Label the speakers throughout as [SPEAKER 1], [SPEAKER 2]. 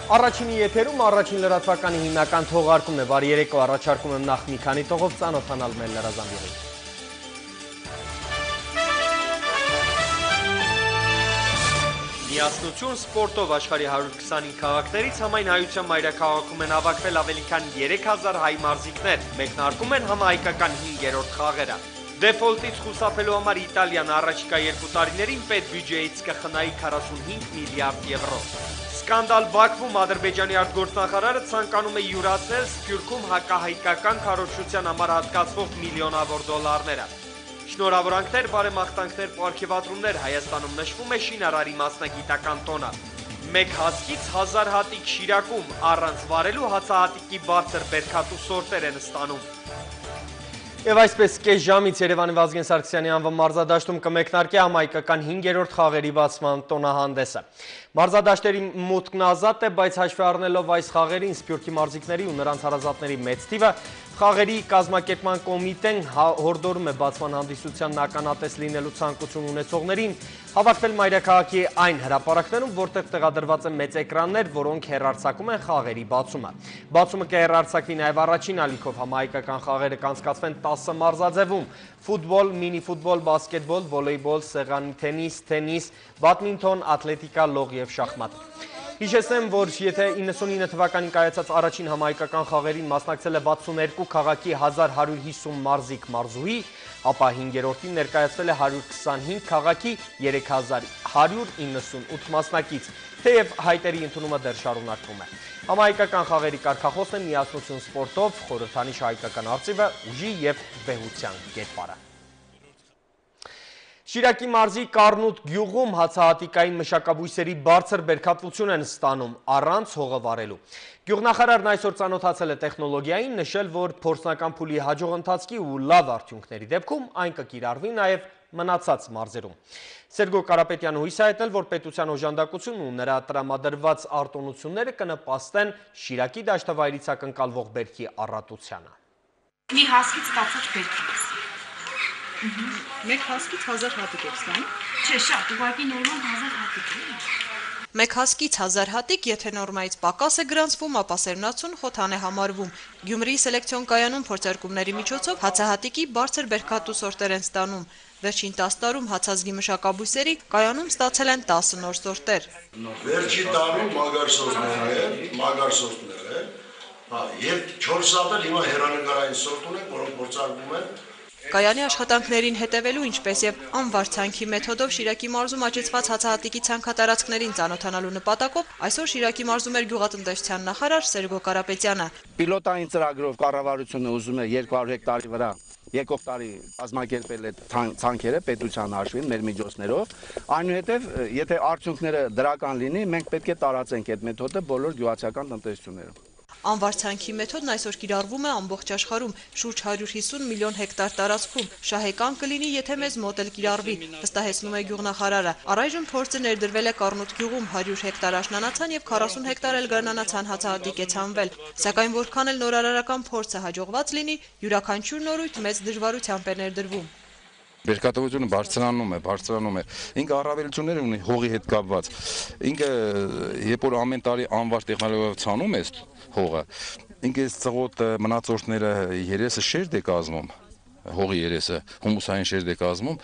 [SPEAKER 1] Առաջինի եթերում առաջին լրատվականի հիմնական թողարկումն է, բարի երեկո, առաջարկում եմ նախ մի քանի տողով ծանոթանալ մեր լրազամբյուղին։ Միասնություն սպորտով աշխարհի 125 քաղաքներից համայն հայության մայրաքաղաքում են հավաքվել ավելի քան 3000 հայ մարզիկներ, մեկնարկում են համահայկական 5-րդ խաղերը։ Դեֆոլտից խուսափելու համար Իտալիան առաջիկա 2 տարիներին պետբյուջեից կխնայի 45 միլիարդ եվրո։ Սկանդալ Բաքվում Ադրբեջանի արտգործնախարարը ցանկանում է յուրացնել Սփյուռքում հակահայկական քարոզչության համար հատկացվող միլիոնավոր դոլարները։ Շնորհավորանքներ, բարեմաղթանքներ, պարգևատրումներ, Հայաստանում նշվում է շինարարի մասնագիտական տոնը։ Մեկ հասկից 1000 հատիկ Շիրակում առանց վարելու հացահատիկի բարձր բերքատու սորտեր են ստանում։ Եվ այսպես կես ժամից Երևանի Վազգեն Սարգսյանի անվան մարզադաշտում կմեկնարկի համահայկական 5-րդ խաղերի բացման տոնահանդեսը։ Մարզադաշտերի մուտքն ազատ է, բայց հաշվի առնելով այս խաղերին Սփյուռքի մարզիկների ու նրանց հարազատների մեծ թիվը, խաղերի կազմակերպման կոմիտեն հորդորում է բացման հանդիսությանն ականատես լինելու ցանկություն ունեցողներին հավաքվել մայրաքաղաքի այն հրապարակներում, որտեղ տեղադրված են մեծ էկրաններ, որոնք հեռարձակում են խաղերի բացումը։ Բացումը կհեռարձակվի նաև առաջին ալիքով համահայկական խաղերը կանցկացվեն 10 մարզաձևում՝ ֆուտբոլ, մինի-ֆուտբոլ, բասկետբոլ, վոլեյբոլ, սեղանի թենիս, բադմինտոն, ատլետիկա, լող և շախմատ։ Հիշեցնեմ, որ եթե 99 թվականին կայացած առաջին համահայկական խաղերին մասնակցել է 62 քաղաքի 1150 մարզիկ մարզուհի, ապա 5-րդին ներկայացվել է 125 քաղաքի 3198 մասնակից, թեև հայտերի ընդունումը դեռ շարունակվում է։ Համահայկական խաղերի կարգախոսն է միասնություն սպորտով, խորհրդանիշ հայկական արծիվը, ուժի և վեհության կերպարը։ Շիրակի մարզի Կառնուտ գյուղում հացահատիկային մշակաբույսերի բարձր բերքատվություն են ստանում առանց հողը վարելու։ Գյուղնախարարն այսօր ծանոթացել է տեխնոլոգիային, նշել, որ փորձնական փուլի հաջող ընթացքի ու լավ արդյունքների դեպքում այն կկիրառվի նաև մնացած մարզերում։ Սերգո Կարապետյանը հույս է հայտնել, որ պետության օժանդակությունն ու նրա տրամադրված արտոնությունները կնպաստեն Շիրակի դաշտավայրից ակնկալվող բերքի առատությանը։
[SPEAKER 2] Մի հասկից ստացած բերքի։
[SPEAKER 3] Մեկ հասկից 1000 հատիկ եք ստանում։
[SPEAKER 2] Չէ, շատ, ուղղակի նորմալ 1000 հատիկ է։
[SPEAKER 3] Մեկ հասկից 1000 հատիկ, եթե նորմայից պակաս է գրանցվում, ապա սերմնացուն խոթան է համարվում։ Գյումրիի սելեկցիոն կայանում փորձարկումների միջոցով հացահատիկի բարձր բերքատու սորտեր են ստանում։ Վերջին 10 տարում հացազգի մշակաբույսերի կայանում ստացել են 10 նոր սորտեր։
[SPEAKER 4] Վերջին տարում մագար սորտներ են, եւ 4 հատ հիմա հերանեկարային սորտ ունենք, որոնք փորձարկվում են։
[SPEAKER 3] Կայանի աշխատանքներին հետևելու, ինչպես եւ անվար ցանքի մեթոդով Շիրակի մարզում աճեցված հացահատիկի ցանքատարածքներին ծանոթանալու նպատակով այսօր Շիրակի մարզում էր գյուղատնտեսության նախարար Սերգո Կարապետյանը։
[SPEAKER 5] Պիլոտային ծրագրով կառավարությունը ուզում է 200 հեկտարի վրա եկող տարի կազմակերպել է ցանքերը պետության հաշվին մեր միջոցներով, այնուհետև եթե արդյունքները դրական լինի, մենք պետք է տարածենք այդ մեթոդը բոլոր գյուղացիական տնտեսություններում։
[SPEAKER 3] Անվար ցանքի մեթոդն այսօր կիրառվում է ամբողջ աշխարհում, շուրջ 150 միլիոն հեկտար տարածքում, շահեկան կլինի, եթե մեզ մոտ էլ կիրառվի, վստահեցնում է գյուղնախարարը։ Առայժմ փորձը ներդրվել է Կառնուտ գյուղում, 100 հեկտար աշնանացան եւ 40 հեկտար էլ գարնանացան հացահատիկ է ցանվել։ Սակայն որքան էլ նորարարական փորձը հաջողված լինի, յուրաքանչյուր նորույթ մեծ դժվարությամբ է ներդրվում։
[SPEAKER 6] Բերքատվությունը բարձրանում է։ Ինքը առավելություններ ունի հողի հետ կապված։ Ինքը երբ որ ամեն տարի անվար տեխնոլոգիայով ցանում է հողը, ինքը ծղոտ մնացորդները երեսը շերտ է կազմում, հողի երեսը հումուսային շերտ է կազմում,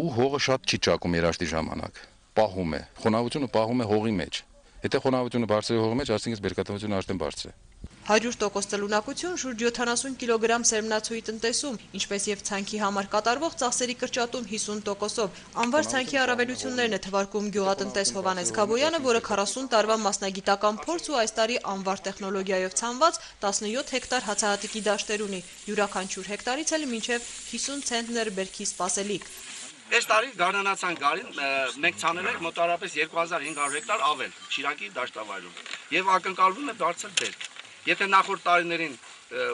[SPEAKER 6] ու հողը շատ չի ճակում երաշտի ժամանակ։ Պահում է, խոնավությունը պահում է հողի մեջ։ Եթե խոնավությունը բարձր է հողի մեջ, այսինքն բերքատվությունը արդեն բարձր է։
[SPEAKER 3] 100% ծլունակություն, շուրջ 70 կիլոգրամ սերմնացուի տնտեսում, ինչպես եւ ցանքի համար կատարվող ծախսերի կրճատում 50%-ով։ Անվար ցանքի առավելություններն է թվարկում գյուղատնտես Հովհաննես Գաբոյանը, որը 40 տարվա մասնագիտական փորձ ու այս տարի անվար տեխնոլոգիայով ցանված 17 հեկտար հացահատիկի դաշտեր ունի։ Յուրաքանչյուր հեկտարից էլ մինչև 50 ցենտներ բերքի սպասելիք։
[SPEAKER 5] Այս տարի գարնանացան գարին մենք ցանել ենք մոտավորապես 2500 հեկտար ավել Շիրակի դաշտավայրում եւ ակնկալվում է բարձր բերք։ Եթե նախորդ տարիներին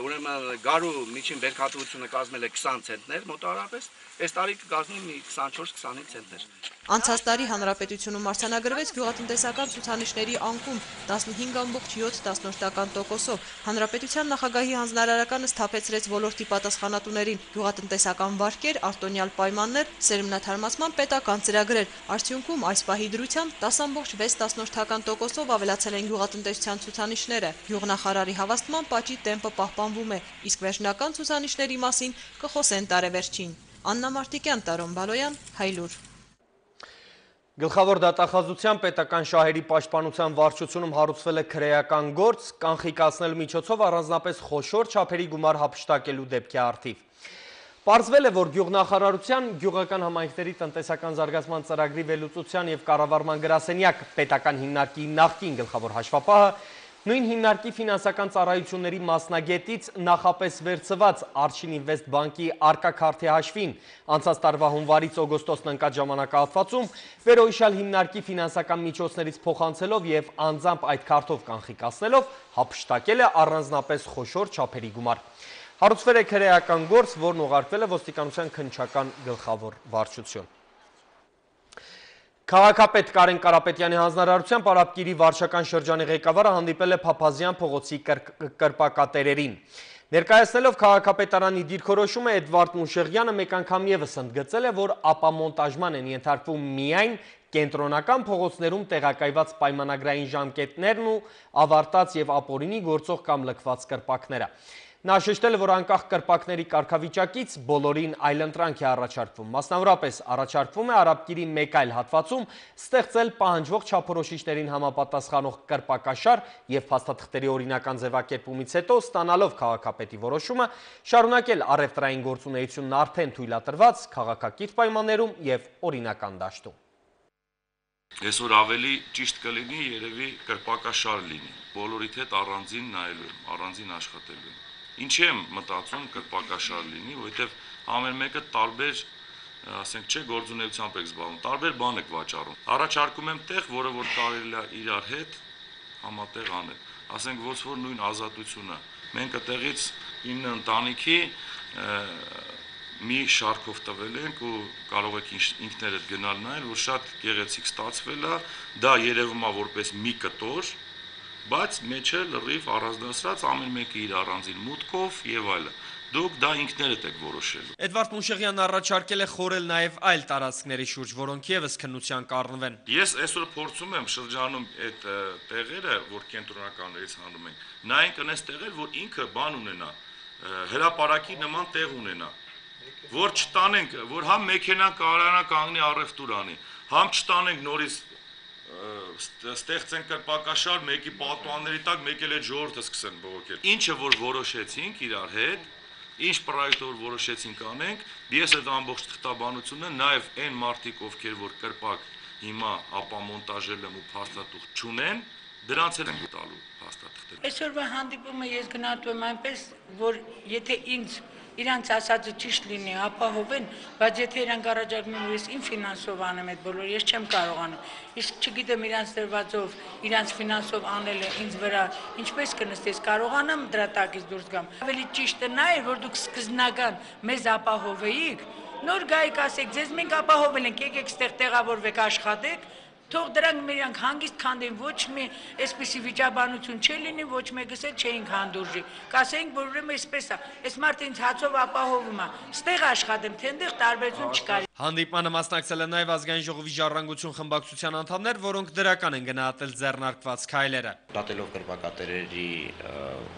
[SPEAKER 5] ուրեմն գարու միջին բերքատվությունը կազմել է 20 ցենտներ մոտավորապես, այս տարի կկազմի 24-25 ցենտներ։
[SPEAKER 3] Անցած տարի հանրապետությունում արձանագրվեց գյուղատնտեսական ցուցանիշների անկում 15.7%-ով։ Հանրապետության նախագահի հանձնարարականը սթափեցրեց ոլորտի պատասխանատուներին գյուղատնտեսական վարկեր, արտոնյալ պայմաններ, սերմնաթարմացման պետական ծրագրեր։ Արդյունքում այս պահի դրությամբ 10.6%-ով ավելացել են գյուղատնտեսության ցուցանիշները։ Գյուղնախարարի հավաստմամբ աճի տեմպը պահպանվում է, իսկ վերջնական ցուցանիշների մասին կխոսեն տարեվերջին։ Աննա Մարտիկյան, Տարոն Բալոյան, Հայլուր։
[SPEAKER 1] Գլխավոր դատախազության պետական շահերի պաշտպանության վարչությունում հարուցվել է քրեական գործ, կանխիկացնելու միջոցով առանձնապես խոշոր չափերի գումար հափշտակելու դեպքի առթիվ։ Պարզվել է, որ գյուղնախարարության գյուղական համայնքների տնտեսական զարգացման ծրագրի վերլուծության և կառավարման գրասենյակ պետական հիմնարկի նախկին գլխավոր հաշվապահը նույն հիմնարկի ֆինանսական ծառայությունների մասնագետից նախապես վերցված Արչին Ինվեստ բանկի արկաքարթի հաշվին անցած տարվա հունվարից օգոստոսն ընկած ժամանակահատվածում վերոհիշյալ հիմնարկի ֆինանսական միջոցներից փոխանցելով և անձամբ այդ քարտով կանխիկացնելով հափշտակել է առանձնապես խոշոր չափերի գումար։ Հարուցվել է քրեական գործ, որն ուղարկվել է ոստիկանության քննչական գլխավոր վարչություն։ Քաղաքապետ Կարեն Կարապետյանի հանձնարարությամբ Արաբկիրի վարչական շրջանի ղեկավարը հանդիպել է Փափազյան փողոցի կրպակատերերին։ Ներկայացնելով քաղաքապետարանի դիրքորոշումը Էդվարդ Մուշեղյանը մեկ անգամ ևս ընդգծել է, որ ապամոնտաժման են ենթարկվում միայն կենտրոնական փողոցներում տեղակայված պայմանագրային ժամկետներն ու ավարտած և ապօրինի գործող կամ լքված կրպակները։ Նա շեշտել է, որ անկախ կրպակների կարգավիճակից բոլորին այլընտրանք է առաջարկվում։ Մասնավորապես առաջարկվում է Արաբկիրի մեկ այլ հատվածում ստեղծել պահանջվող չափորոշիչներին համապատասխանող կրպակաշար և փաստաթղթերի օրինական ձևակերպումից հետո ստանալով քաղաքապետի որոշումը շարունակել առևտրային գործունեությունն արդեն թույլատրված քաղաքակիրթ պայմաններում և օրինական դաշտում։
[SPEAKER 6] Այսօր ավելի ճիշտ կլինի երևի կրպակաշար լինի, բոլորիդ հետ առանձին նայելու եմ, առանձին աշխատելու եմ։ Ինչի եմ մտածում կրպակաշար լինի, որովհետև ամեն մեկը տարբեր, ասենք չէ, գործունեությամբ եք զբաղվում, տարբեր բան եք վաճառում։ Առաջարկում եմ տեղ, որը որ կարելի է իրար հետ համատեղ անել։ Ասենք ոնց որ նույն ազատությունը։ Մենք այդտեղից 9 ընտանիքի մի շարքով տվել ենք ու կարող եք ինքներդ գնալ նայել, որ շատ գեղեցիկ ստացվել է, դա երևում է որպես մի կտոր, բայց մեջը լրիվ առանձնացրած ամեն մեկը իր առանձին մուտքով եւ այլը։ Դուք դա ինքներդ եք որոշելու։
[SPEAKER 1] Էդվարդ Մուշեղյանն առաջարկել է խորել նաև այլ տարածքների շուրջ, որոնք ևս քննության կառնվեն։
[SPEAKER 6] Ես այսօր փորձում եմ շրջանում այդ տեղերը, որ կենտրոնականներից հանում են, նայենք այնպես տեղեր, որ ինքը բան ունենա, հրապարակի նման տեղ ունենա, որ չտանենք, որ համ մեքենան կարողանա կանգնի առևտուր անի, համ չտանենք նորից ստեղծեն կրպակաշար, մեկի պատուանների տակ մեկ էլ այդ ժողովուրդը սկսեն բողոքել։ Ինչը որ որոշեցինք իրար հետ, ինչ պրոյեկտը որ որոշեցինք անենք, ես այդ ամբողջ թղթաբանությունը նաև այն մարդիկ, ովքեր որ կրպակ հիմա ապամոնտաժել եմ ու փաստաթուղթ չունեն, դրանց էլ ենք տալու փաստաթղթեր։
[SPEAKER 7] Այսօրվա հանդիպումը ես գնահատում եմ այնպես, որ եթե ինձ իրանց ասածը ճիշտ լինի, ապահովեն, բայց եթե իրանք առաջարկում են, ես իմ ֆինանսով անեմ այդ բոլորը, ես չեմ կարողանում։ Իսկ չգիտեմ իրանց դրվածով, իրանց ֆինանսով անելը ինձ վրա ինչպես կնստի, ես կարողանամ դրա տակից դուրս գամ։ Ավելի ճիշտը նա է, որ դուք սկզբնական մեզ ապահովեիք, նոր գայիք ասեք, ձեզ մենք ապահովել ենք, եկեք ստեղ տեղավորվեք, աշխատեք, թող դրանք մերանք հանգիստ քանդեն, ոչ մի այսպիսի վիճաբանություն չի լինի, ոչ մեկս էլ չէինք հանդուրժի։ Կասենք, որ ուրեմն այսպես է, այս մարդը ինձ հացով ապահովում է, ստեղ աշխատեմ, թե այնտեղ տարբերություն չկա։
[SPEAKER 1] Հանդիպմանը մասնակցել են նաև Ազգային ժողովի ժառանգություն խմբակցության անդամներ, որոնք դրական են գնահատել ձեռնարկված քայլերը։
[SPEAKER 8] Դատելով կրպակատերերի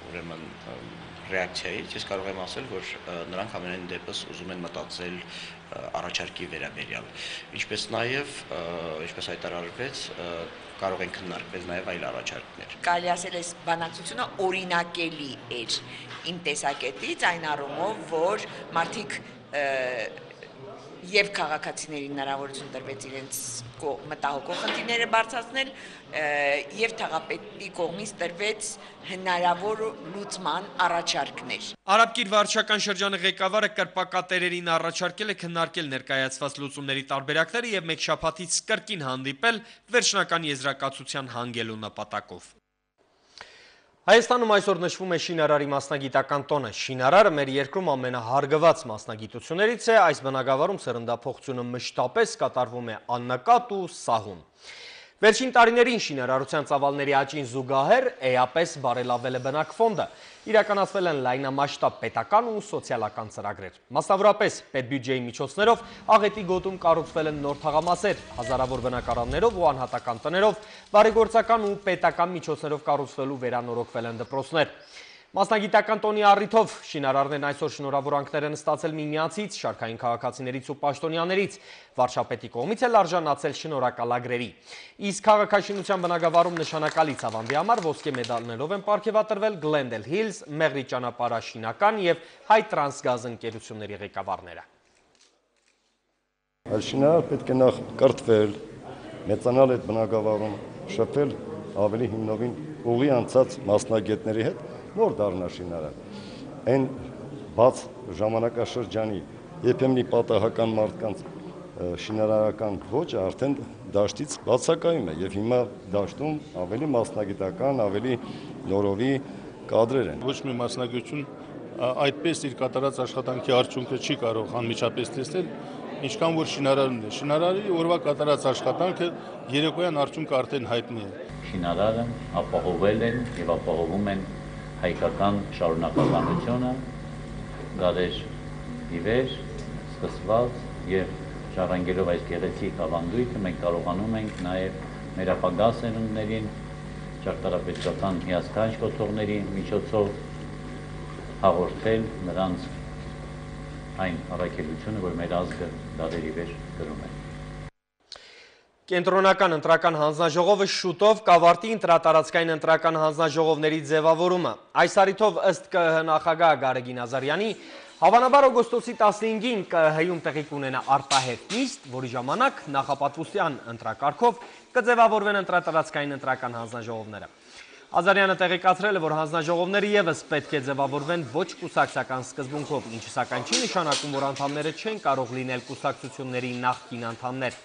[SPEAKER 8] ուրեմն ռեակցիայից ես կարող եմ ասել, որ նրանք ամենայն դեպս ուզում են մտածել առաջարկի վերաբերյալ, ինչպես նաև, ինչպես հայտարարվեց, կարող են քննարկվել նաև այլ առաջարկներ։
[SPEAKER 9] Կարելի ասել այս բանակցությունը օրինակելի էր իմ տեսակետից, այն առումով, որ մարդիկ եւ քաղաքացիներին հնարավորություն տրվեց իրենց մտահոգող խնդիրները բարձրացնել եւ թաղապետի կողմից տրվեց հնարավոր լուծման առաջարկներ։
[SPEAKER 1] Արաբկիր վարչական շրջանի ղեկավարը կրպակատերերին առաջարկել է քննարկել ներկայացված լուծումների տարբերակները եւ մեկ շաբաթից կրկին հանդիպել վերջնական եզրակացության հանգելու նպատակով։ Հայաստանում այսօր նշվում է շինարարի մասնագիտական տոնը։ Շինարարը մեր երկրում ամենահարգված մասնագիտություններից է, այս բնագավառում սերնդափոխությունը մշտապես կատարվում է աննկատ ու սահուն։ Վերջին տարիներին շինարարության ծավալների աճին զուգահեռ էապես բարելավել է բնակֆոնդը, իրականացվել են լայնամասշտաբ պետական ու սոցիալական ծրագրեր։ Մասնավորապես պետբյուջեի միջոցներով Աղետի գոտում կառուցվել են նոր թաղամասեր, հազարավոր բնակարաններով ու անհատական տներով, բարեգործական ու պետական միջոցներով կառուցվելու վերանորոգվել են դպրոցներ։ Մասնագիտական տոնի առիթով շինարարներն այսօր շնորհավորանքներ են ստացել միմյանցից, շարքային քաղաքացիներից ու պաշտոնյաներից, վարչապետի կողմից էլ արժանացել շնորհակալագրերի։ Իսկ քաղաքաշինության բնագավառում նշանակալի ցավանդի համար ոսկե մեդալներով են պարգևատրվել Glendale Hills, Մեղրի ճանապարհաշինական եւ Հայ Տրանսգազ ընկերությունների ղեկավարները։
[SPEAKER 10] Շինարար պետք է նախ կրթվել, մեծանալ այդ բնագավառում, շփվել ավելի հիմնովին ուղի անցած մասնագետների հետ, նոր դառնա շինարար։ Այն բաց ժամանակաշրջանի երբեմնի պատահական մարդկանց շինարարական ոճը արդեն դաշտից բացակայում է եւ հիմա դաշտում ավելի մասնագիտական, ավելի նորովի կադրեր են։
[SPEAKER 11] Ոչ մի մասնագիտություն այդպես իր կատարած աշխատանքի արդյունքը չի կարող անմիջապես տեսնել, ինչքան որ շինարարն է։ Շինարարի օրվա կատարած աշխատանքը երեկոյան արդյունքը արդեն հայտնի է։
[SPEAKER 12] Շինարարը ապահովել են եւ ապահովում են հայկական շարունակականությունը, դարեր ի վեր սկսված եւ ժառանգելով այս գեղեցիկ ավանդույթը մենք կարողանում ենք նաեւ մեր ապագա սերունդներին ճարտարապետական հիասքանչ կոթողների միջոցով հաղորդել նրանց այն առաքելությունը, որ մեր ազգը դարերի վեր կրում է։
[SPEAKER 1] Կենտրոնական ընտրական հանձնաժողովը շուտով կավարտի ընտրատարածքային ընտրական հանձնաժողովների ձևավորումը։ Այս առիթով ըստ ԿԸՀ նախագահ Գարեգին Ազարյանի, հավանաբար օգոստոսի 15-ին ԿԸՀ-ում տեղի կունենա արտահերթ նիստ, որի ժամանակ նախապատվության ընտրակարգով կձևավորվեն ընտրատարածքային ընտրական հանձնաժողովները։ Ազարյանը տեղեկացրել է, որ հանձնաժողովները ևս պետք է ձևավորվեն ոչ կուսակցական սկզբունքով, ինչը սակայն չի նշանակում, որ անդամները չեն կարող լինել կուսակցությունների նախկին անդամներ։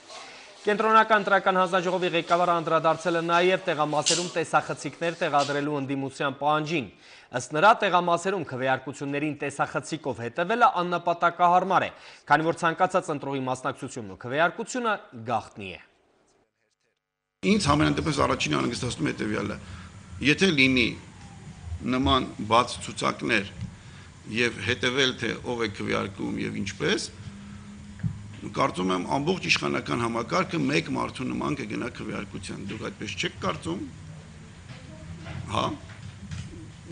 [SPEAKER 1] Կենտրոնական ընտրական հանձնաժողովի ղեկավարը անդրադարձել է նաև տեղամասերում տեսախցիկներ տեղադրելու ընդդիմության պահանջին։ Ըստ նրա, տեղամասերում քվեարկություններին տեսախցիկով հետևելը աննպատակահարմար է, քանի որ ցանկացած ընտրողի մասնակցությունն ու քվեարկությունը գաղտնի է։
[SPEAKER 13] Ինձ համենայնդեպս առաջին անհանգստացնում է հետևյալը. եթե լինի նման բաց ցուցակներ եւ հետևել թե ով է քվեարկում եւ ինչպես, կարծում եմ ամբողջ իշխանական համակարգը մեկ մարդու նման կգնա քվեարկության։ Դուք այդպես չեք կարծում։ Հա։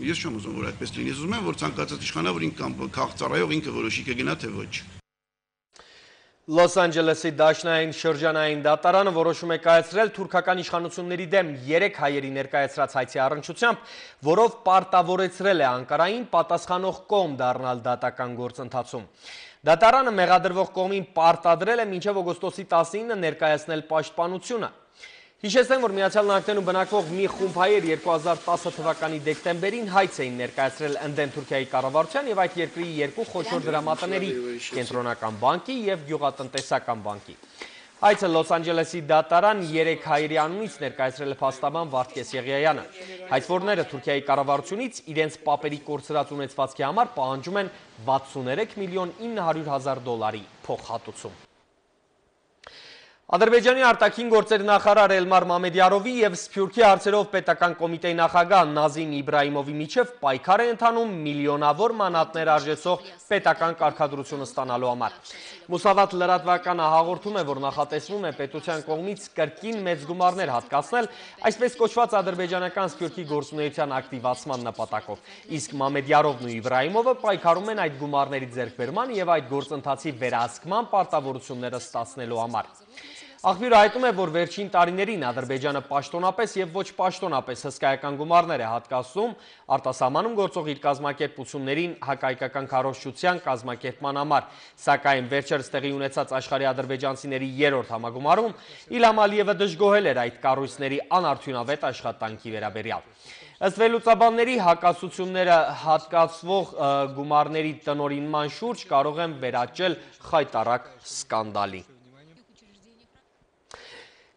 [SPEAKER 13] Ես չեմ ուզում որ այդպես լինի, ուզում եմ որ ցանկացած իշխանավոր ինքն քաղաքծառայող ինքը որոշի կգնա թե ոչ։
[SPEAKER 1] Լոս Անջելեսի դաշնային շրջանային դատարանը որոշում է կայացրել թուրքական իշխանությունների դեմ 3 հայերի ներկայացրած հայցի առնչությամբ, որով պարտավորեցրել է Անկարային պատասխանող կողմ դառնալ դատական գործընթացում։ Դատարանը մեղադրվող կողմին պարտադրել է մինչև օգոստոսի 19-ը ներկայացնել պաշտպանությունը։ Հիշեցնեմ, որ Միացյալ Նահանգներում բնակվող մի խումբ հայեր 2010 թվականի դեկտեմբերին հայց էին ներկայացրել ընդդեմ Թուրքիայի կառավարության եւ այդ երկրի երկու խոշոր դրամատների՝ Կենտրոնական բանկի եւ Գյուղատնտեսական բանկի։ Հայցը Լոս Անջելեսի դատարան 3 հայերի անունից ներկայացրել է փաստաբան Վարդգես Եղիայանը։ Հայցվորները Թուրքիայի կառավարությունից իրենց պապերի կորցրած ունեցվածքի համար պահանջում են 63 միլիոն 900 հազար դոլարի փոխհատուցում։ Ադրբեջանի արտաքին գործերի նախարար Էլմար Մամեդյարովի եւ Սփյուռքի հարցերով պետական կոմիտեի նախագահ Նազիմ Իբրահիմովի միջև պայքար է ընթանում միլիոնավոր մանատներ արժեցող պետական կարգադրությունը ստանալու համար։ Մուսավատ լրատվականը հաղորդում է, որ նախատեսվում է պետության կողմից կրկին մեծ գումարներ հատկացնել, այսպես կոչված ադրբեջանական Սփյուռքի գործունեության ակտիվացման նպատակով։ Իսկ Մամեդյարովն ու Իբրահիմովը պայքարում են այդ գումարների ձեռքբերման եւ այդ գործընթացի վերահսկման պարտավորությունները ստացնելու համար։ Աղբյուրը հայտում է, որ վերջին տարիներին Ադրբեջանը պաշտոնապես եւ ոչ պաշտոնապես հսկայական գումարներ է հատկացում արտասահմանում գործող իր կազմակերպություններին հակահայկական քարոզչության կազմակերպման համար, սակայն վերջերս տեղի ունեցած աշխարհի ադրբեջանցիների 3-րդ համագումարում Իլհամ Ալիևը դժգոհել էր այդ կառույցների անարդյունավետ աշխատանքի վերաբերյալ։ Ըստ վերլուծաբանների հակասությունները հատկացվող գումարների տնօրինման շուրջ կարող են վերաճել խայտառակ սկանդալի։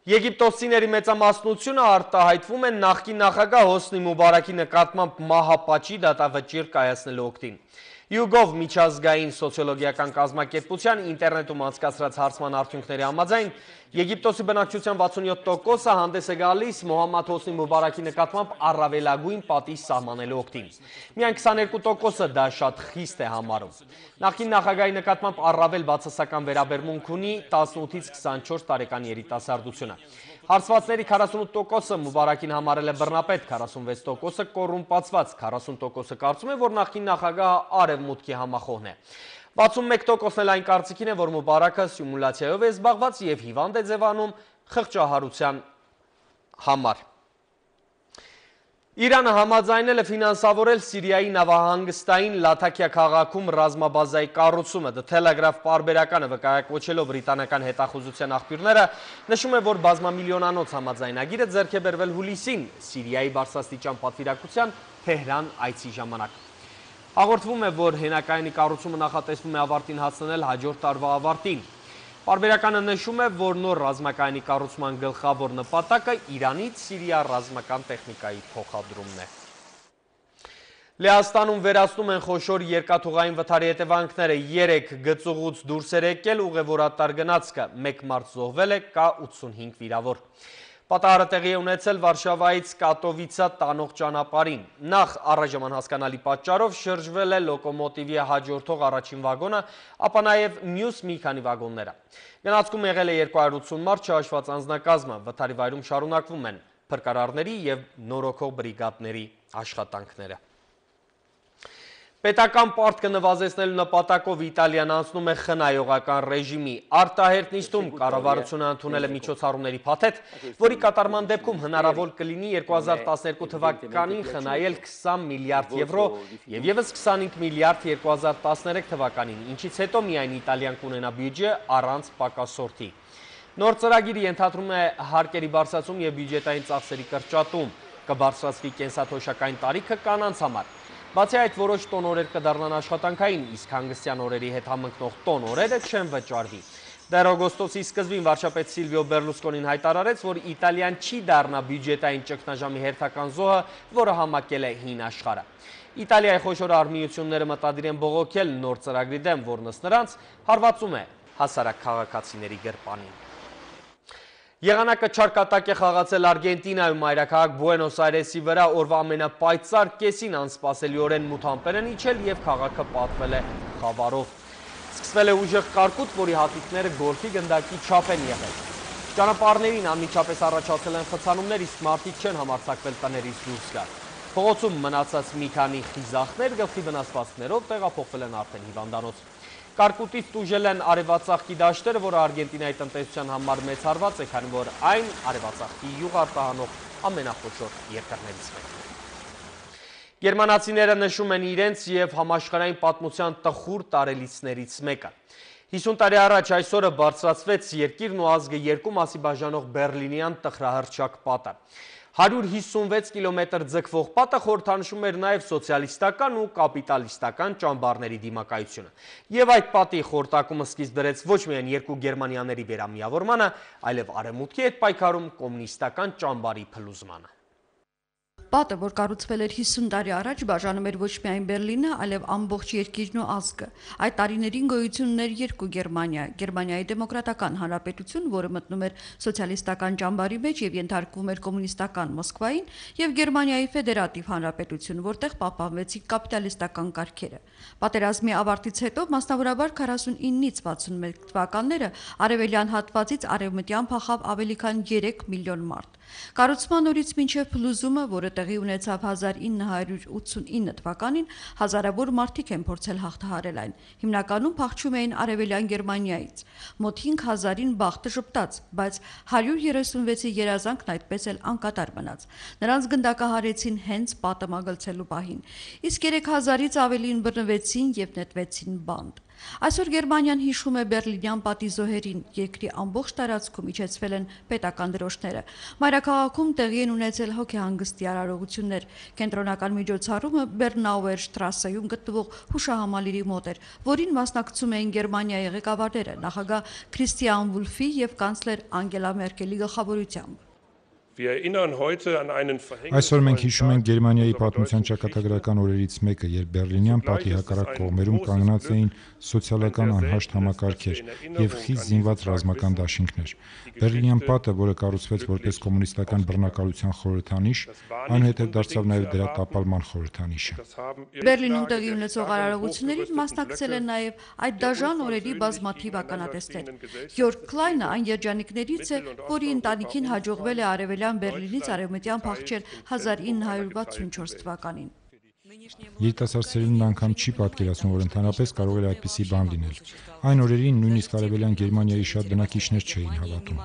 [SPEAKER 1] Եգիպտոսցիների մեծամասնությունը արտահայտվում են նախկին նախագահ Հոսնի Մուբարակի նկատմամբ մահապատժի դատավճիռ կայացնելու օգտին։ YouGov միջազգային սոցիոլոգիական կազմակերպության ինտերնետում անցկացրած հարցման արդյունքների համաձայն Եգիպտոսի բնակչության 67%-ը հանդես է գալիս Մոհամմադ Հոսնի Մուբարակի նկատմամբ առավելագույն պատիժ սահմանելու օգտին։ Միայն 22%-ը դա շատ խիստ է համարում։ Նախկին նախագահի նկատմամբ առավել բացասական վերաբերմունք ունի 18-ից 24 տարեկան երիտասարդությունը։ Հարցվածների 48%-ը Մուբարակին համարել է բռնապետ, 46%-ը կոռումպացված, 40%-ը կարծում է, որ նախկին նախագահը արևմուտքի համախոհն է։ 61%-ն էլ այն կարծիքին է, որ Մուբարակը սիմուլյացիայով է զբաղված եւ հիվանդ է ձևանում խղճահարության համար։ Իրանը համաձայնել է ֆինանսավորել Սիրիայի նավահանգստային Լաթաքիա քաղաքում ռազմաբազայի կառուցումը։ The Telegraph պարբերականը վկայակոչելով բրիտանական հետախուզության աղբյուրները նշում է, որ բազմամիլիոնանոց համաձայնագիրը ձեռք է բերվել հուլիսին Սիրիայի բարձրաստիճան պատվիրակության Թեհրան այցի ժամանակ։ Հաղորդվում է, որ հենակայանի կառուցումը նախատեսվում է ավարտին հասցնել հաջորդ տարվա ավարտին։ Պարբերականը նշում է, որ նոր ռազմակայանի կառուցման գլխավոր նպատակը Իրանից Սիրիա ռազմական տեխնիկայի փոխադրումն է։ Լեհաստանում վերացնում են խոշոր երկաթուղային վթարի հետևանքները, 3 գծուղուց դուրս էր եկել ուղևորատար գնացքը, 1 մարդ զոհվել է, կա 85 վիրավոր։ Պատահարը տեղի է ունեցել Վարշավայից Կատովիցա տանող ճանապարհին։ Նախ առայժման հասկանալի պատճառով շրջվել է լոկոմոտիվի հաջորդող առաջին վագոնը, ապա նաև մյուս մի քանի վագոնները։ Գնացքում եղել է 280 մարդ չհաշված անձնակազմը, վթարի վայրում շարունակվում են փրկարարների եւ նորոգող բրիգադների աշխատանքները։ Պետական պարտքը նվազեցնելու նպատակով Իտալիան անցնում է խնայողական ռեժիմի։ Արտահերտ նիստում կառավարությունը ընդունել է միջոցառումների փաթեթ, որի կատարման դեպքում հնարավոր կլինի 2012 թվականին խնայել 20 միլիարդ եվրո եւ եւս 25 միլիարդ 2013 թվականին, ինչից հետո միայն Իտալիան կունենա բյուջե առանց պակասորթի։ Նոր ծրագիրը ենթադրում է հարկերի բարձրացում եւ բյուջետային ծախսերի կրճատում, կբարձրացվի կենսաթոշակային տարիքը կանանց համար։ Բացի այդ որոշ տոն օրեր կդառնան աշխատանքային, իսկ հանգստյան օրերի հետ համընկնող տոն օրերը չեն վճարվի։ Դեռ օգոստոսի սկզբին վարչապետ Սիլվիո Բերլուսկոնին հայտարարեց, որ Իտալիան չի դառնա բյուջետային ճգնաժամի հերթական զոհը, որը համակել է հին աշխարհը։ Իտալիայի խոշոր արմիությունները մտադիր են բողոքել նոր ծրագրի դեմ, որն ըստ նրանց հարվածում է հասարակ քաղաքացիների գրպանին։ Եղանակը չարկատակ է խաղացել Արգենտինայում մայրաքաղաք Բուենոս Այրեսի վրա օրվա ամենապայծառ կեսին անսպասելիորեն մութ ամպեր են իջել եւ քաղաքը պատվել է խավարով։ Սկսվել է ուժեղ կարկուտ, որի հատիկները գոլֆի գնդակի չափ են եղել։ Ճանապարհներին անմիջապես առաջացել են խցանումներ, իսկ մարդիկ չեն համարձակվել տներից դուրս գալ։ Փողոցում մնացած մի քանի խիզախներ գլխի վնասվածքներով տեղափոխվել են արդեն հիվանդանոց։ Կարկուտից տուժել են արևածաղկի դաշտերը, որը Արգենտինայի տնտեսության համար մեծ հարված է, քանի որ այն արևածաղկի յուղ արտահանող ամենախոշոր երկրներից մեկն է։ Գերմանացիները նշում են իրենց եւ համաշխարհային պատմության տխուր տարելիցներից մեկը։ 50 տարի առաջ այսօրը բարձրացվեց երկիրն ու ազգը երկու մասի բաժանող Բերլինյան տխրահռչակ պատը։ 156 կիլոմետր ձգվող պատը խորհրդանշում էր նաև սոցիալիստական ու կապիտալիստական ճամբարների դիմակայությունը։ Եվ այդ պատի խորհրդակումը սկիզբ դրեց ոչ միայն երկու գերմանիաների վերամիավորմանը, այլև արևմուտքի հետ պայքարում կոմունիստական ճամբարի փլուզմանը։
[SPEAKER 14] Պատը, որ կառուցվել էր 50 տարի առաջ, բաժանում էր ոչ միայն Բերլինը, այլև ամբողջ երկիրն ու ազգը։ Այդ տարիներին գոյություն ուներ երկու Գերմանիա՝ Գերմանիայի Դեմոկրատական Հանրապետություն, որը մտնում էր սոցիալիստական ճամբարի մեջ եւ ենթարկվում էր կոմունիստական Մոսկվային, եւ Գերմանիայի Ֆեդերատիվ Հանրապետություն, որտեղ պահպանվեցին կապիտալիստական կարգերը։ Պատերազմի ավարտից հետո, մասնավորաբար 49-ից 61 թվականները, արևելյան հատվածից արևմտյան փախավ ավելի քան 3 միլիոն մարդ։ Կառուցման օրից մինչև փլուզումը, որը տեղի ունեցավ 1989 թվականին, հազարավոր մարդիկ են փորձել հաղթահարել այն։ Հիմնականում փախչում էին արևելյան Գերմանիայից։ Մոտ 5000-ին բախտը ժպտաց, բայց 136-ի երազանքն այդպես էլ անկատար մնաց։ Նրանց գնդակահարեցին հենց պատը մագլցելու պահին, իսկ 3000-ից ավելին բռնվեցին եւ նետվեցին բանտ։ Այսօր Գերմանիան հիշում է Բերլինյան պատի զոհերին, երկրի ամբողջ տարածքում իջեցվել են պետական դրոշները։ Մայրաքաղաքում տեղի են ունեցել հոգեհանգստի արարողություններ։ Կենտրոնական միջոցառումը Բեռնաուեր շտրասեում գտնվող հուշահամալիրի մոտ էր, որին մասնակցում էին Գերմանիայի ղեկավարները, նախագահ Քրիստիան Վուլֆի եւ կանցլեր Անգելա Մերկելի գլխավորությամբ։
[SPEAKER 15] Այսօր մենք հիշում ենք Գերմանիայի պատմության ճակատագրական օրերից մեկը, երբ Բերլինյան պատի հակառակ կողմերում կանգնած էին սոցիալական անհաշտ համակարգեր եւ խիստ զինված ռազմական դաշինքներ։ Բերլինյան պատը, որը կառուցվեց որպես կոմունիստական բռնակալության խորհրդանիշ, այնուհետև դարձավ նաեւ դրա տապալման խորհրդանիշը։
[SPEAKER 14] Բերլինում տեղի ունեցող արարողություններին մասնակցել են նաեւ այդ դաժան օրերի բազմաթիվ ականատեսներ։ Յորգ Քլայնը այն երջանիկներից է, որի ընտանիքին հաջողվել է արևելյան Բերլինից արևմտյան փախչել 1964 թվականին։
[SPEAKER 15] Երիտասարդ սերունդն անգամ չի պատկերացնում, որ ընդհանրապես կարող էր այդպիսի բան լինել։ Այն օրերին նույնիսկ արևելյան Գերմանիայի շատ բնակիչներ չէին հավատում։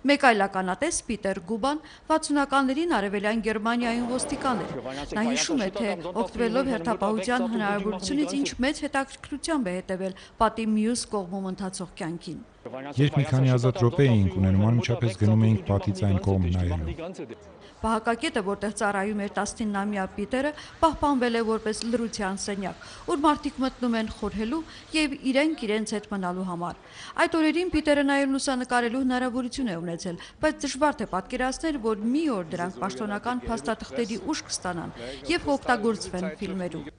[SPEAKER 14] Մեկ այլ ականատես Պիտեր Գուբան 60-ականներին արևելյան Գերմանիայում ոստիկան էր։ Նա հիշում է, թե օգտվելով հերթապահության հնարավորությունից ինչ մեծ հետաքրքրությամբ է հետևել պատի մյուս կողմում ընթացող կյանքին։
[SPEAKER 15] Երբ մի քանի ազատ րոպե էինք ունենում, անմիջապես գնում էինք պատից այն կողմ նայելու։
[SPEAKER 14] Պահակակետը, որտեղ ծառայում էր 19-ամյա Պիտերը, պահպանվել է որպես լռության սենյակ, ուր մարդիկ մտնում են խորհելու եւ իրենց հետ մնալու համար։ Այդ օրերին Պիտերը նաեւ լուսանկարելու հնարավորություն է ունեցել, բայց դժվար թե պատկերացնել, որ մի օր դրանք պաշտոնական փաստաթղթերի ուժ կստանան եւ կօգտագործվեն ֆիլմերում։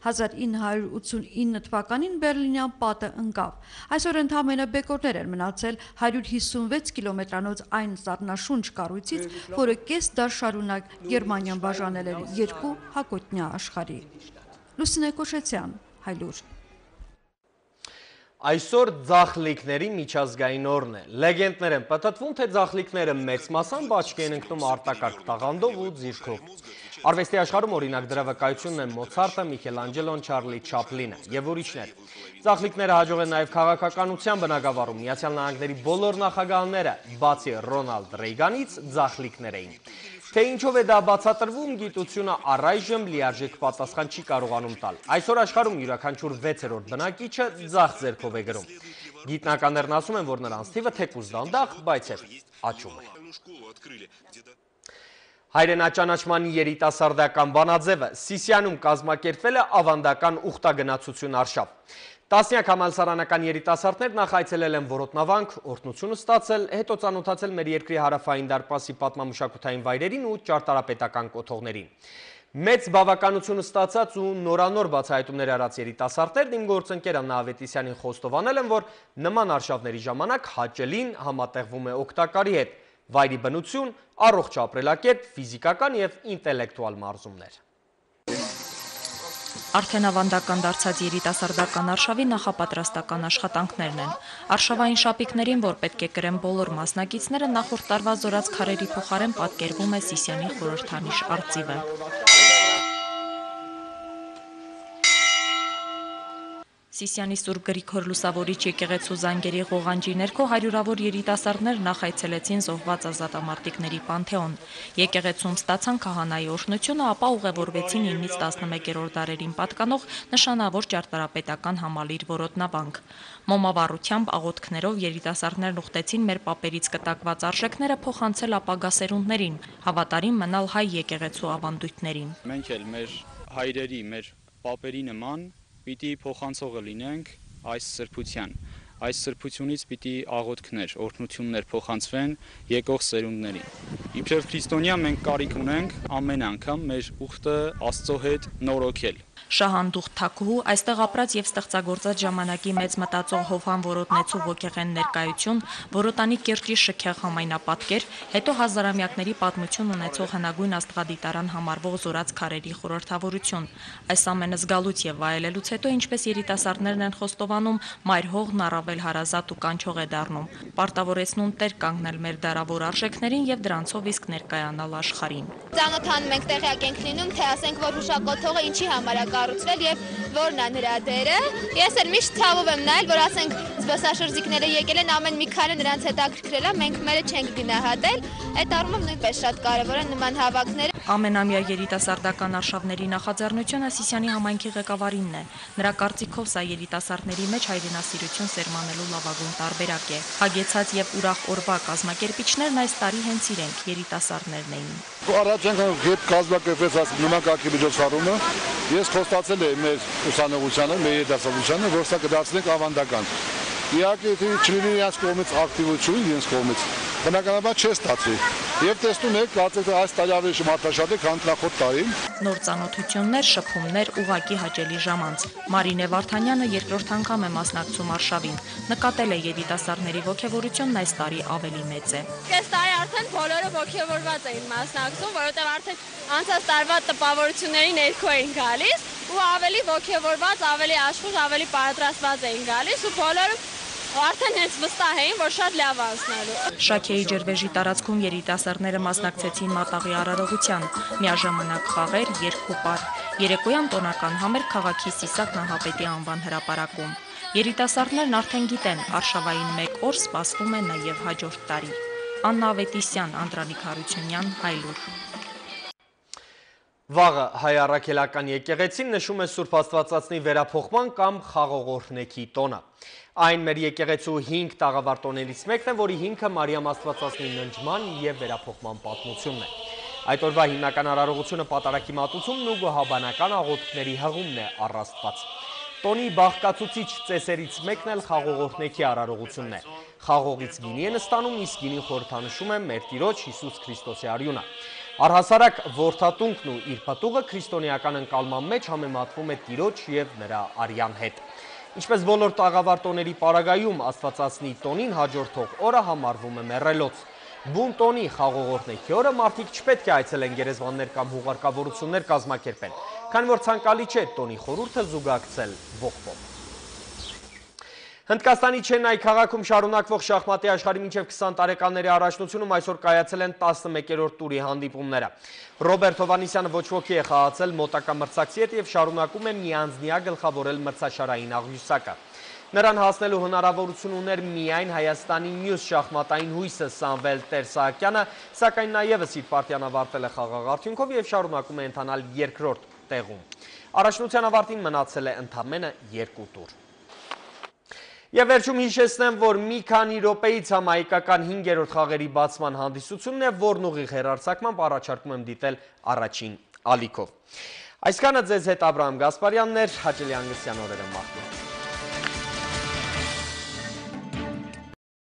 [SPEAKER 14] 1989 թվականին Բերլինյան պատը ընկավ։ Այսօր ընդամենը բեկորներ են մնացել 156 կիլոմետրանոց այն սառնաշունչ կառույցից, որը կես դար շարունակ Գերմանիան բաժանել էր երկու հակոտնյա աշխարհի։ Լուսինե Կոշեցյան, Հայլուր։
[SPEAKER 1] Այսօր ձախլիկների միջազգային օրն է։ Լեգենդներ են պատտվում, թե ձախլիկները մեծ մասամբ աչքի են ընկնում արտակարգ տաղանդով ու ձիրքով։ Արվեստի աշխարհում օրինակ դրա վկայությունն են Մոցարտը, Միքելանջելոն, Չարլի Չապլինը եւ ուրիշներ։ Ձախլիկները հաջող են նաեւ քաղաքականության բնագավառում։ Միացյալ Նահանգների բոլոր նախագահները, բացի Ռոնալդ Ռեյգանից, ձախլիկներ էին։ Թե ինչով է դա բացատրվում, գիտությունը առայժմ լիարժեք պատասխան չի կարողանում տալ։ Այսօր աշխարհում յուրաքանչյուր 6-րդ բնակիչը ձախ ձեռքով է գրում։ Գիտնականներն ասում են, որ նրանց թիվը թեկուզ դանդաղ, բայց էլ աճում է։ Հայրենաճանաչման երիտասարդական բանաձևը Սիսիանում կազմակերպվել է ավանդական ուխտագնացություն արշավ։ Տասնյակ համալսարանական երիտասարդներ նախ այցելել են Որոտնավանք, օրհնություն ստացել, հետո ծանոթացել մեր երկրի հարավային դարպասի պատմամշակութային վայրերին ու ճարտարապետական կոթողներին։ Մեծ բավականություն ստացած ու նորանոր բացահայտումներ արած երիտասարդներն իմ գործընկեր Աննա Ավետիսյանին խոստովանել են, որ նման արշավների ժամանակ հաճելին համատեղվում է օգտակարի հետ, վայրի բնություն, առողջ ապրելակերպ, ֆիզիկական եւ ինտելեկտուալ մարզումներ։
[SPEAKER 16] Արդեն ավանդական դարձած երիտասարդական արշավի նախապատրաստական աշխատանքներն են։ Արշավային շապիկներին, որ պետք է կրեն բոլոր մասնակիցները, նախորդ տարվա զորած քարերի փոխարեն պատկերվում է Սիսիանի խորհրդանիշ արծիվը։ Սիսիանի Սուրբ Գրիգոր Լուսավորիչ եկեղեցու զանգերի ղողանջի ներքո հարյուրավոր երիտասարդներ նախ այցելեցին զոհված ազատամարտիկների պանթեոն։ Եկեղեցում ստացան քահանայի օրհնությունը, ապա ուղևորվեցին 9-ից 11-րդ դարերին պատկանող նշանավոր ճարտարապետական համալիր Որոտնավանք։ Մոմավառությամբ աղոթքներով երիտասարդներն ուխտեցին մեր պապերից կտակված արժեքները փոխանցել ապագա սերունդներին, հավատարիմ մնալ հայ եկեղեցու ավանդույթներին։
[SPEAKER 17] Մենք էլ մեր հայրերի, մեր պապերի նման պիտի փոխանցողը լինենք այս սրբության։ Այս սրբությունից պիտի աղոթքներ, օրհնություններ փոխանցվեն եկող սերունդներին։ Իբրև քրիստոնյա մենք կարիք ունենք ամեն անգամ մեր ուխտը Աստծո հետ նորոգել։
[SPEAKER 16] Շահանդուխ Թաքուհու այստեղ ապրած եւ ստեղծագործած ժամանակի մեծ մտածող Հովհան Որոտնեցու ոգեղեն ներկայություն, Որոտանի կիրճի շքեղ համայնապատկեր, հետո հազարամյակների պատմություն ունեցող հնագույն աստղադիտարան համարվող զորած քարերի խորհրդավորություն։ Այս ամենը զգալուց եւ վայելելուց հետո, ինչպես երիտասարդներն են խոստովանում, մայր հողն առավել հարազատ ու կանչող է դառնում, պարտավորեցնում տեր կանգնել մեր դարավոր արժեքներին եւ դրանցով իսկ ներկայանալ աշխարհին։
[SPEAKER 18] Ծանոթանում ենք, տեղյակ ենք լինում, թե ասենք, որ հուշակոթողը ինչի համար է կառուցվել եւ որն է նրա դերը։ Ես էլ միշտ ցավով եմ նայել, որ ասենք զբոսաշրջիկները եկել են, ամեն մի քարը նրանց հետաքրքրել է, մենք մերը չենք գնահատել։ Այդ առումով նույնպես շատ կարեւոր են նման հավաքները։
[SPEAKER 16] Ամենամյա երիտասարդական արշավների նախաձեռնությունը Սիսիանի համայնքի ղեկավարինն է։ Նրա կարծիքով սա երիտասարդների մեջ հայրենասիրություն սերմանելու լավագույն տարբերակ է։ Հագեցած եւ ուրախ օրվա կազմակերպիչներն այս տարի հենց իրենք երիտասարդներն էին։
[SPEAKER 19] Առաջ երբ կազմակերպվեց այս նման կարգի միջոցառումը, ես խոստացել եմ մեր ուսանողությանը, մեր երիտասարդությանը, որ սա կդարձնենք ավանդական։ Իհարկե, եթե չլինի իրենց կողմից ակտիվություն, իրենց կողմից, բնականաբար չէ ստացվի։ Եվ տեսնում եք, կարծեք այս տարի ավելի մարդաշատ է, քան նախորդ տարին։
[SPEAKER 16] Նոր ծանոթություններ, շփումներ, ուղղակի հաճելի ժամանց։ Մարինե Վարդանյանը երկրորդ անգամ է մասնակցում արշավին։ Նկատել է երիտասարդների ոգևորությունն այս տարի ավելի մեծ է։
[SPEAKER 20] Այս տարի արդեն բոլորը ոգևորված էին մասնակցում, որովհետև արդեն անցած տարվա տպավորությունների ներքո էին գալիս ու ավելի ոգևորված, ավելի աշխուժ, ավելի պատրաստված էին գալիս ու բոլորը արդեն հենց վստահ էին, որ շատ լավ անցնելու։
[SPEAKER 16] Շաքեի ջրվեժի տարածքում երիտասարդները մասնակցեցին մատաղի արարողության, միաժամանակ խաղեր, երկու պար։ Երեկոյան տոնական համերգ քաղաքի Սիսակ Նահապետի անվան հրապարակում։ Երիտասարդներն արդեն գիտեն, արշավային 1 օր սպասվում է նաև հաջորդ տարի։ Աննա Ավետիսյան, Անդրանիկ Հարությունյան, Հայլուր։
[SPEAKER 1] Վաղը հայ առաքելական եկեղեցին նշում է Սուրբ Աստվածածնի վերափոխման կամ խաղողորհնեքի տոնը։ Այն մեր եկեղեցու 5 տաղավարտոներից մեկն է, որի հիմքը Մարիամ Աստվածածնի ննջման և վերափոխման պատմությունն է։ Այդ օրվա հիմնական արարողությունը պատարագի մատուցումն ու գոհաբանական աղոթքների հղումն է առ Աստված։ Տոնի բաղկացուցիչ ծեսերից մեկն էլ խաղողորհնեքի արարողությունն է։ Խաղողից գինի են ստանում, իսկ գինին խորհրդանշում է մեր Տիրոջ Հիսուս Քրիստոսի արյունը։ Առհասարակ որդատունքն ու իր պտուղը քրիստոնեական ընկալման մեջ համեմատվում է Տիրոջ և նրա արյան հետ։ Ինչպես բոլոր տաղավարտոների պարագայում Աստվածածնի տոնին հաջորդող օրը համարվում է մեռելոց։ Բուն տոնի խաղողորհնեքի օրը մարդիկ չպետք է այցելեն գերեզմաններ կամ հուղարկավորություններ կազմակերպեն, քանի որ ցանկալի չէ տոնի խորհուրդը զուգակցել ողբով։ Հնդկաստանի Չեննայի քաղաքում շարունակվող շախմատի աշխարհի մինչև 20 տարեկանների առաջնությունում այսօր կայացել են 11-րդ տուրի հանդիպումները։ Ռոբերտ Հովանեսյանը ոչ ոքի է խաղացել մոտակա մրցակցի հետ եւ շարունակում է միանձնյա գլխավորել մրցաշարային աղյուսակը։ Նրան հասնելու հնարավորություն ուներ միայն Հայաստանի մյուս շախմատային հույսը Սամվել Տեր-Սահակյանը, սակայն նաեւս իր պարտիան ավարտել է խաղաղ արդյունքով եւ շարունակում է ընթանալ երկրորդ տեղում։ Առաջնության ավարտին մնացել է ընդամենը 2 տուր։ Եվ վերջում հիշեցնեմ, որ մի քանի րոպեից համահայկական 5-րդ խաղերի բացման հանդիսությունն է, որն ուղիղ հեռարձակմամբ առաջարկում եմ դիտել առաջին ալիքով։ Այսքանը ձեզ հետ Աբրահամ Գասպարյանն էր, հաճելի հանգստյան օրերը մաղթում։